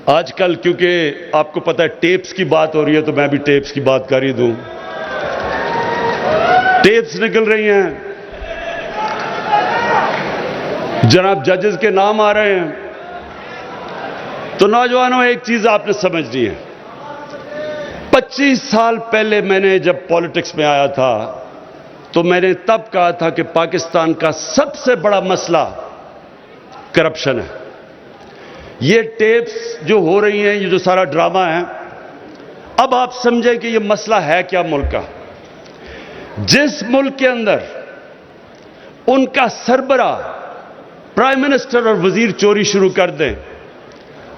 आजकल क्योंकि आपको पता है टेप्स की बात हो रही है, तो मैं भी टेप्स की बात कर ही दूं। टेप्स निकल रही हैं, जनाब जजेस के नाम आ रहे हैं। तो नौजवानों, एक चीज आपने समझनी है। 25 साल पहले मैंने जब पॉलिटिक्स में आया था, तो मैंने तब कहा था कि पाकिस्तान का सबसे बड़ा मसला करप्शन है। ये टेप्स जो हो रही हैं, ये जो सारा ड्रामा है, अब आप समझें कि ये मसला है क्या मुल्क का। जिस मुल्क के अंदर उनका सरबरा, प्राइम मिनिस्टर और वजीर चोरी शुरू कर दें,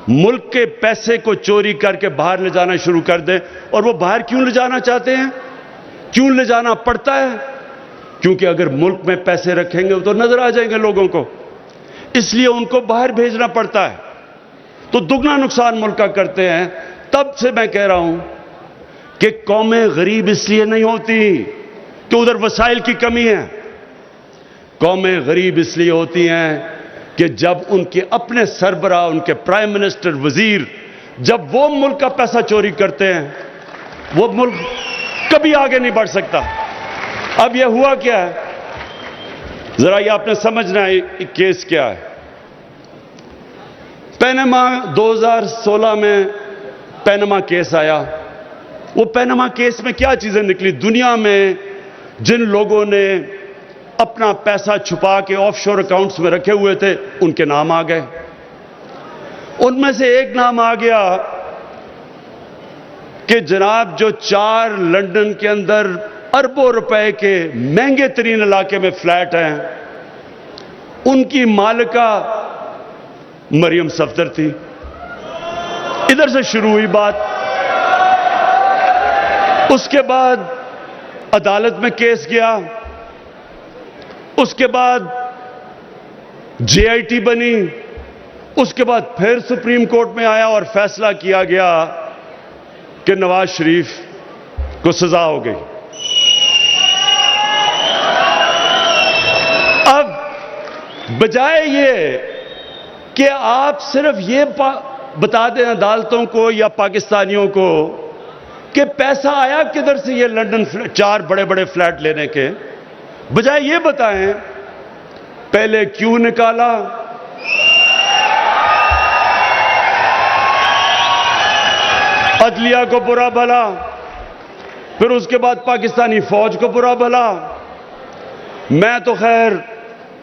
मुल्क के पैसे को चोरी करके बाहर ले जाना शुरू कर दें, और वो बाहर क्यों ले जाना चाहते हैं, क्यों ले जाना पड़ता है? क्योंकि अगर मुल्क में पैसे रखेंगे तो नजर आ जाएंगे लोगों को, इसलिए उनको बाहर भेजना पड़ता है। तो दुगना नुकसान मुल्क का करते हैं। तब से मैं कह रहा हूं कि कौमें गरीब इसलिए नहीं होती कि उधर वसाइल की कमी है। कौमें गरीब इसलिए होती हैं कि जब उनके अपने सरबराह, उनके प्राइम मिनिस्टर, वजीर, जब वो मुल्क का पैसा चोरी करते हैं, वो मुल्क कभी आगे नहीं बढ़ सकता। अब यह हुआ क्या है, जरा ये आपने समझना है केस क्या है। पैनामा 2016 में पैनामा केस आया। वो पैनामा केस में क्या चीजें निकली? दुनिया में जिन लोगों ने अपना पैसा छुपा के ऑफशोर अकाउंट्स में रखे हुए थे, उनके नाम आ गए। उनमें से एक नाम आ गया कि जनाब जो 4 लंदन के अंदर अरबों रुपए के महंगे तरीन इलाके में फ्लैट हैं, उनकी मालिका मरियम सफदर थी। इधर से शुरू हुई बात। उसके बाद अदालत में केस गया, उसके बाद जेआईटी बनी, उसके बाद फिर सुप्रीम कोर्ट में आया और फैसला किया गया कि नवाज शरीफ को सजा हो गई। अब बजाय ये कि आप सिर्फ ये बता दें अदालतों को या पाकिस्तानियों को कि पैसा आया किधर से ये लंदन 4 बड़े बड़े फ्लैट लेने के, बजाय ये बताएं पहले क्यों निकाला, अदलिया को बुरा भला, फिर उसके बाद पाकिस्तानी फौज को बुरा भला। मैं तो खैर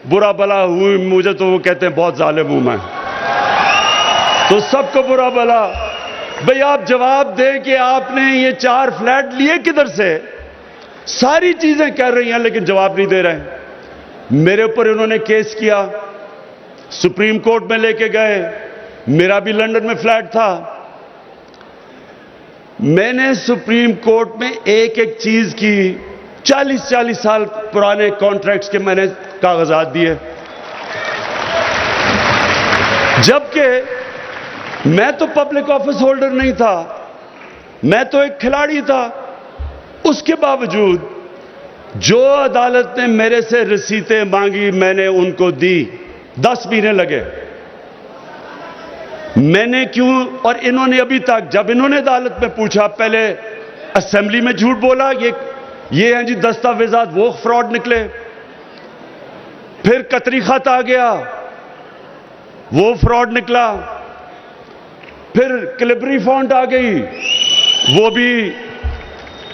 बुरा भला हुई, मुझे तो वो कहते हैं बहुत जालिम हूं मैं, तो सबको बुरा भला। भाई आप जवाब दें कि आपने ये 4 फ्लैट लिए किधर से। सारी चीजें कर रही हैं लेकिन जवाब नहीं दे रहे। मेरे ऊपर इन्होंने केस किया, सुप्रीम कोर्ट में लेके गए। मेरा भी लंदन में फ्लैट था। मैंने सुप्रीम कोर्ट में एक एक चीज की 40-40 साल पुराने कॉन्ट्रैक्ट्स के मैंने कागजात दिए, जबकि मैं तो पब्लिक ऑफिस होल्डर नहीं था, मैं तो एक खिलाड़ी था। उसके बावजूद जो अदालत ने मेरे से रसीदें मांगी, मैंने उनको दी। 10 महीने लगे। मैंने क्यों? और इन्होंने अभी तक, जब इन्होंने अदालत में पूछा, पहले असेंबली में झूठ बोला, ये हैं जी दस्तावेजात, वो फ्रॉड निकले। फिर कतरी खत आ गया, वो फ्रॉड निकला। फिर क्लिबरी फॉन्ट आ गई,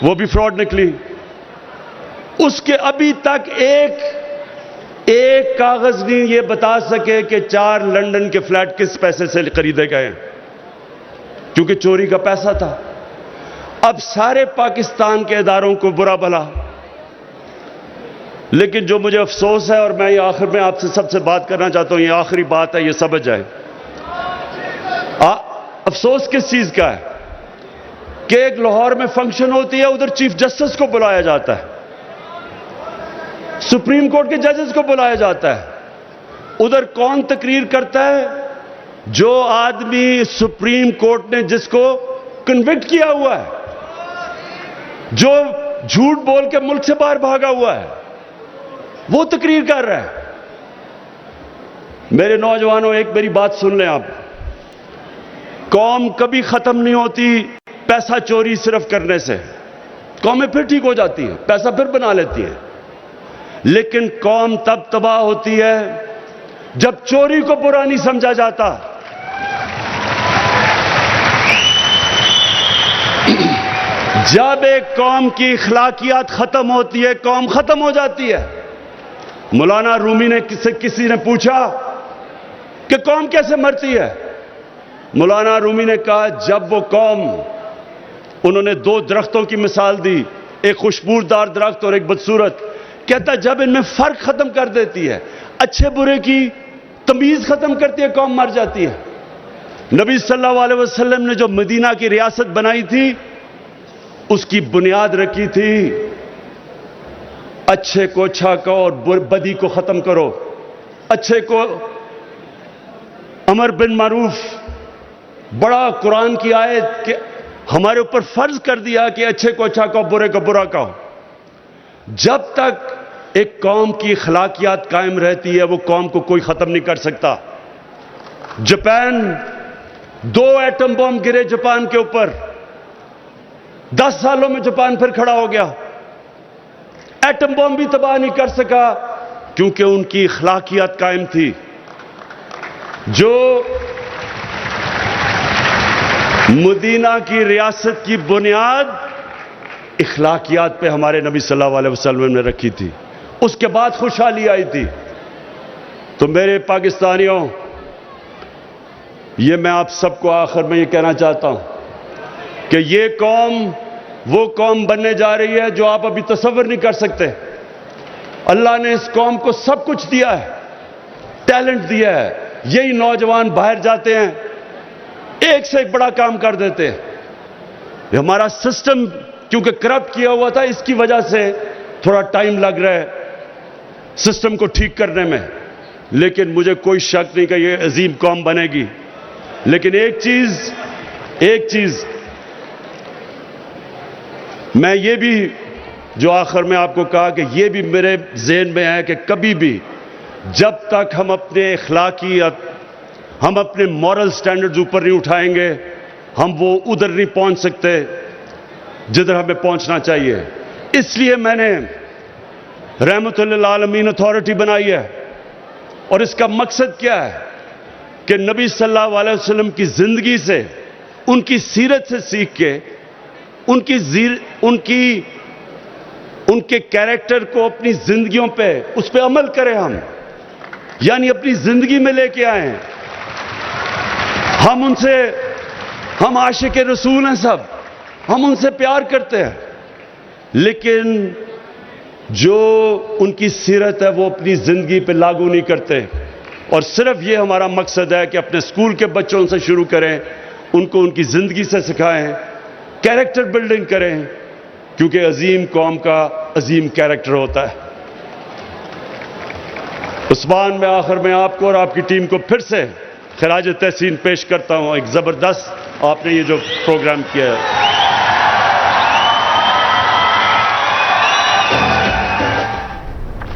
वो भी फ्रॉड निकली। उसके अभी तक एक कागज नहीं ये बता सके कि 4 लंदन के फ्लैट किस पैसे से खरीदे गए, क्योंकि चोरी का पैसा था। अब सारे पाकिस्तान के इदारों को बुरा भला। लेकिन जो मुझे अफसोस है, और मैं ये आखिर में आपसे सबसे बात करना चाहता हूं, ये आखिरी बात है, ये समझ जाए। अफसोस किस चीज का है कि एक लाहौर में फंक्शन होती है, उधर चीफ जस्टिस को बुलाया जाता है, सुप्रीम कोर्ट के जजेस को बुलाया जाता है। उधर कौन तकरीर करता है? जो आदमी सुप्रीम कोर्ट ने जिसको कन्विक्ट किया हुआ है, जो झूठ बोल के मुल्क से बाहर भागा हुआ है, वो तकरीर कर रहा है। मेरे नौजवानों, एक मेरी बात सुन लें आप। कौम कभी खत्म नहीं होती पैसा चोरी सिर्फ करने से। कौमें फिर ठीक हो जाती हैं, पैसा फिर बना लेती हैं, लेकिन कौम तब तबाह होती है जब चोरी को बुरा नहीं समझा जाता। जब एक कौम की अखलाकियात खत्म होती है, कौम खत्म हो जाती है। मौलाना रूमी ने किसी ने पूछा कि कौम कैसे मरती है। मौलाना रूमी ने कहा, जब वो कौम, उन्होंने दो दरख्तों की मिसाल दी, एक खुशबूदार दरख्त और एक बदसूरत। कहता जब इनमें फर्क खत्म कर देती है, अच्छे बुरे की तमीज खत्म करती है, कौम मर जाती है। नबी सल्लल्लाहु अलैहि वसल्लम ने जो मदीना की रियासत बनाई थी, उसकी बुनियाद रखी थी, अच्छे को अच्छा कहो और बदी को खत्म करो। अच्छे को अमर बिन मारूफ, बड़ा कुरान की आयत कि हमारे ऊपर फर्ज कर दिया कि अच्छे को अच्छा कहो, बुरे को बुरा कहो। जब तक एक कौम की अखलाकियात कायम रहती है, वो कौम को कोई खत्म नहीं कर सकता। जापान, 2 एटम बम गिरे जापान के ऊपर, 10 सालों में जापान फिर खड़ा हो गया। एटम बम भी तबाह नहीं कर सका, क्योंकि उनकी अखलाकियात कायम थी। जो मदीना की रियासत की बुनियाद अखलाकियात पे हमारे नबी सल्लल्लाहु अलैहि वसल्लम ने रखी थी, उसके बाद खुशहाली आई थी। तो मेरे पाकिस्तानियों, ये मैं आप सबको आखिर में ये कहना चाहता हूं कि ये कौम वो कौम बनने जा रही है जो आप अभी तसव्वुर नहीं कर सकते। अल्लाह ने इस कौम को सब कुछ दिया है, टैलेंट दिया है। यही नौजवान बाहर जाते हैं, एक से एक बड़ा काम कर देते हैं। हमारा सिस्टम क्योंकि करप्ट किया हुआ था, इसकी वजह से थोड़ा टाइम लग रहा है सिस्टम को ठीक करने में, लेकिन मुझे कोई शक नहीं कि ये अजीम कौम बनेगी। लेकिन एक चीज मैं ये भी जो आखिर में आपको कहा कि ये भी मेरे ज़हन में है कि कभी भी जब तक हम अपने अखलाकियत, हम अपने मॉरल स्टैंडर्ड्स ऊपर नहीं उठाएंगे, हम वो उधर नहीं पहुंच सकते जिधर हमें पहुंचना चाहिए। इसलिए मैंने रहमतुल लिल आलमीन अथॉरिटी बनाई है। और इसका मकसद क्या है कि नबी सल्लल्लाहु अलैहि वसल्लम की जिंदगी से, उनकी सीरत से सीख के, उनके कैरेक्टर को अपनी जिंदगियों पे, उस पे अमल करें हम, यानी अपनी जिंदगी में लेके आए। हम आशिक रसूल हैं सब, हम उनसे प्यार करते हैं, लेकिन जो उनकी सीरत है वो अपनी जिंदगी पे लागू नहीं करते। और सिर्फ ये हमारा मकसद है कि अपने स्कूल के बच्चों से शुरू करें, उनको उनकी जिंदगी से सिखाएं, कैरेक्टर बिल्डिंग करें, क्योंकि अजीम कौम का अजीम कैरेक्टर होता है। उस्मान, मैं आखिर में आपको और आपकी टीम को फिर से खिराज तहसीन पेश करता हूं। एक जबरदस्त आपने ये जो प्रोग्राम किया है।